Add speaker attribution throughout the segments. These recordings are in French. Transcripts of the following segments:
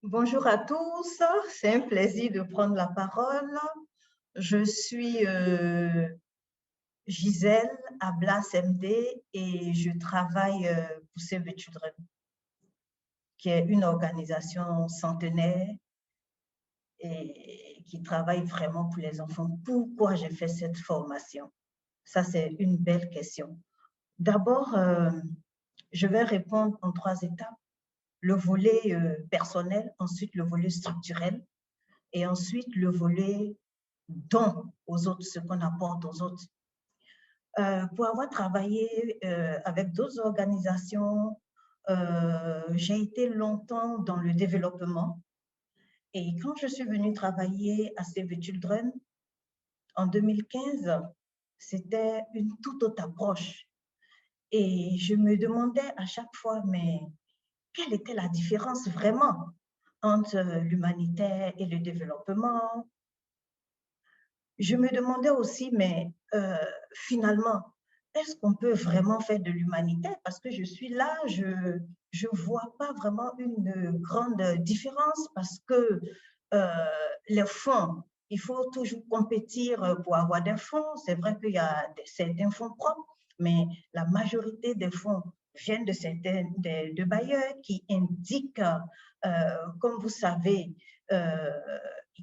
Speaker 1: Bonjour à tous, c'est un plaisir de prendre la parole. Je suis Gisèle Ablas MD et je travaille pour Save the Children, qui est une organisation centenaire et qui travaille vraiment pour les enfants. Pourquoi j'ai fait cette formation? Ça, c'est une belle question. D'abord, je vais répondre en 3 étapes. Le volet personnel, ensuite le volet structurel, et ensuite le volet don aux autres, ce qu'on apporte aux autres. Pour avoir travaillé avec d'autres organisations, j'ai été longtemps dans le développement. Et quand je suis venue travailler à Save the Children en 2015, c'était une toute autre approche. Et je me demandais à chaque fois, mais quelle était la différence vraiment entre l'humanitaire et le développement? Je me demandais aussi, mais finalement, est-ce qu'on peut vraiment faire de l'humanitaire? Parce que je suis là, je ne vois pas vraiment une grande différence parce que les fonds, il faut toujours compétir pour avoir des fonds. C'est vrai qu'il y a certains fonds propres, mais la majorité des fonds viennent de certains de bailleurs qui indiquent, comme vous savez,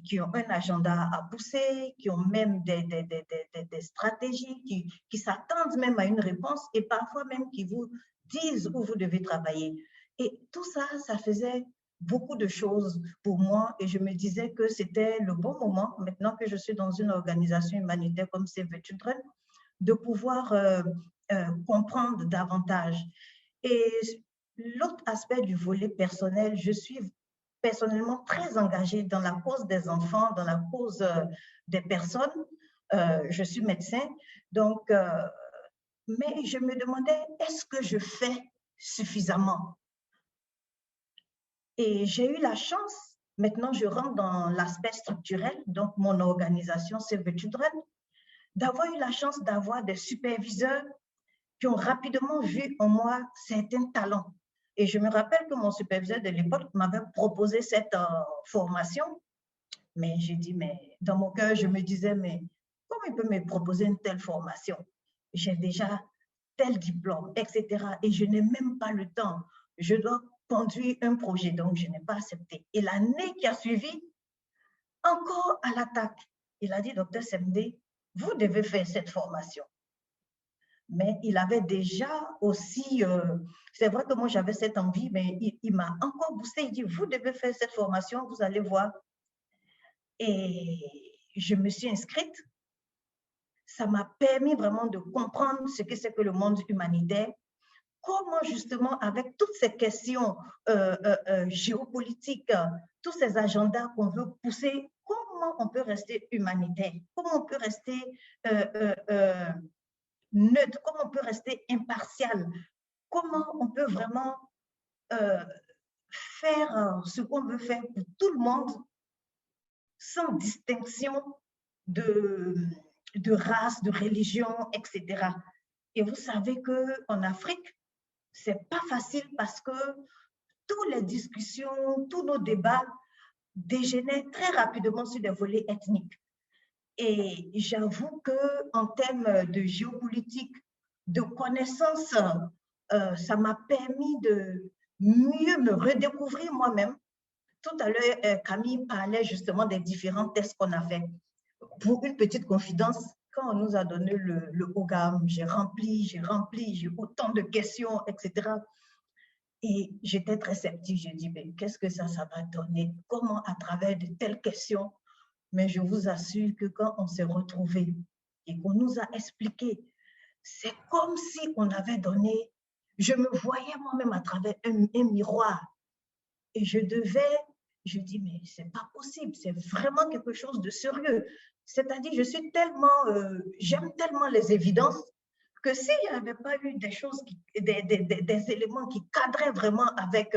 Speaker 1: qui ont un agenda à pousser, qui ont même des stratégies, qui s'attendent même à une réponse et parfois même qui vous disent où vous devez travailler. Et tout ça, ça faisait beaucoup de choses pour moi et je me disais que c'était le bon moment, maintenant que je suis dans une organisation humanitaire comme Save the Children, de pouvoir comprendre davantage. Et l'autre aspect du volet personnel, je suis personnellement très engagée dans la cause des enfants, dans la cause des personnes. Je suis médecin, donc, mais je me demandais, est-ce que je fais suffisamment? Et j'ai eu la chance, maintenant je rentre dans l'aspect structurel, donc mon organisation Save the Children, d'avoir eu la chance d'avoir des superviseurs qui ont rapidement vu en moi certains talents. Et je me rappelle que mon superviseur de l'époque m'avait proposé cette formation, mais j'ai dit, mais dans mon cœur, je me disais, mais comment il peut me proposer une telle formation? J'ai déjà tel diplôme, etc. Et je n'ai même pas le temps. Je dois conduire un projet, donc je n'ai pas accepté. Et l'année qui a suivi, encore à l'attaque, il a dit, docteur Semdé, vous devez faire cette formation. Mais il avait déjà aussi, c'est vrai que moi j'avais cette envie, mais il m'a encore boosté. Il dit, vous devez faire cette formation, vous allez voir. Et je me suis inscrite. Ça m'a permis vraiment de comprendre ce que c'est que le monde humanitaire. Comment justement, avec toutes ces questions géopolitiques, tous ces agendas qu'on veut pousser, comment on peut rester humanitaire? Comment on peut rester neutre? Comment on peut rester impartial? Comment on peut vraiment euh, faire ce qu'on veut faire pour tout le monde sans distinction de, de race, de religion, etc. Et vous savez qu'en Afrique, c'est pas facile parce que toutes les discussions, tous nos débats dégénèrent très rapidement sur des volets ethniques. Et j'avoue qu'en termes de géopolitique, de connaissances, ça m'a permis de mieux me redécouvrir moi-même. Tout à l'heure, Camille parlait justement des différents tests qu'on a fait. Pour une petite confidence, quand on nous a donné le programme, j'ai rempli, j'ai autant de questions, etc. Et j'étais très sceptique. J'ai dit, mais qu'est-ce que ça va donner? Comment à travers de telles questions? Mais je vous assure que quand on s'est retrouvés et qu'on nous a expliqué, c'est comme si on avait donné, je me voyais moi-même à travers un miroir. Et je dis, mais c'est pas possible, c'est vraiment quelque chose de sérieux. C'est-à-dire, je suis tellement, j'aime tellement les évidences que s'il n'y avait pas eu des choses, des éléments qui cadraient vraiment avec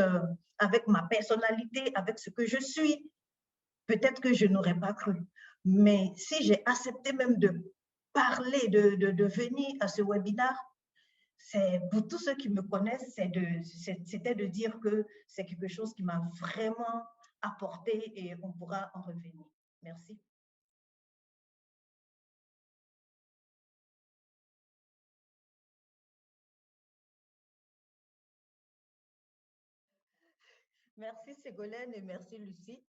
Speaker 1: ma personnalité, avec ce que je suis, peut-être que je n'aurais pas cru. Mais si j'ai accepté même de parler, de venir à ce webinaire, c'est pour tous ceux qui me connaissent, c'était de dire que c'est quelque chose qui m'a vraiment apporter et on pourra en revenir. Merci. Merci Ségolène et merci Lucie.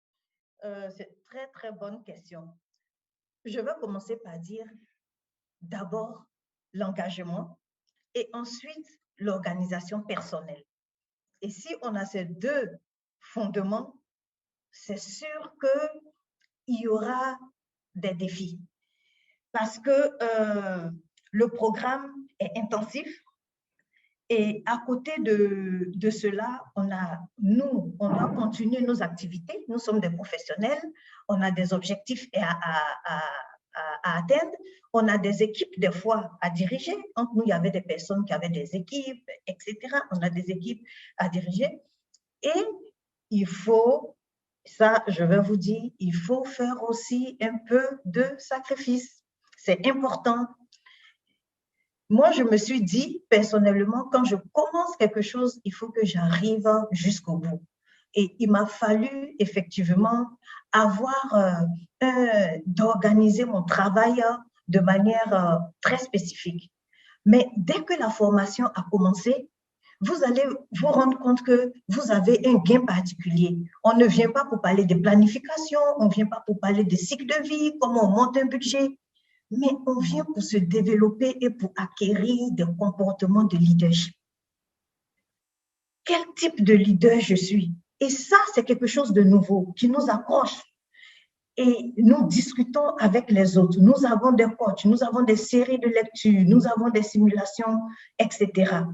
Speaker 1: C'est une très, très bonne question. Je vais commencer par dire d'abord l'engagement et ensuite l'organisation personnelle. Et si on a ces deux fondements, c'est sûr qu'il y aura des défis parce que le programme est intensif et à côté de cela, on doit continuer nos activités. Nous sommes des professionnels, on a des objectifs à atteindre, on a des équipes des fois à diriger. Entre nous, il y avait des personnes qui avaient des équipes, etc. On a des équipes à diriger. Et il faut, ça je vais vous dire, il faut faire aussi un peu de sacrifice. C'est important. Moi, je me suis dit, personnellement, quand je commence quelque chose, il faut que j'arrive jusqu'au bout. Et il m'a fallu effectivement d'organiser mon travail de manière très spécifique. Mais dès que la formation a commencé, vous allez vous rendre compte que vous avez un gain particulier. On ne vient pas pour parler de planification, on ne vient pas pour parler de cycle de vie, comment on monte un budget, mais on vient pour se développer et pour acquérir des comportements de leadership. Quel type de leader je suis? Et ça, c'est quelque chose de nouveau qui nous accroche. Et nous discutons avec les autres. Nous avons des coachs, nous avons des séries de lectures, nous avons des simulations, etc.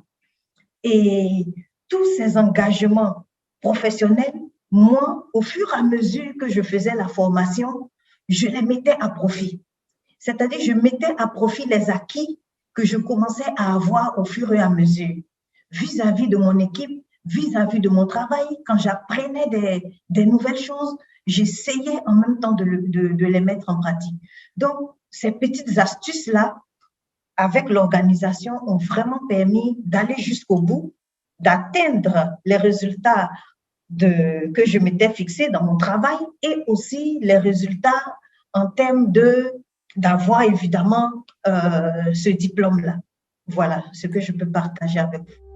Speaker 1: Et tous ces engagements professionnels, moi, au fur et à mesure que je faisais la formation, je les mettais à profit. C'est-à-dire, je mettais à profit les acquis que je commençais à avoir au fur et à mesure, vis-à-vis de mon équipe, vis-à-vis de mon travail. Quand j'apprenais des nouvelles choses, j'essayais en même temps de les mettre en pratique. Donc, ces petites astuces-là, avec l'organisation, ont vraiment permis d'aller jusqu'au bout, d'atteindre les résultats que je m'étais fixés dans mon travail et aussi les résultats en termes d'avoir évidemment ce diplôme-là. Voilà ce que je peux partager avec vous.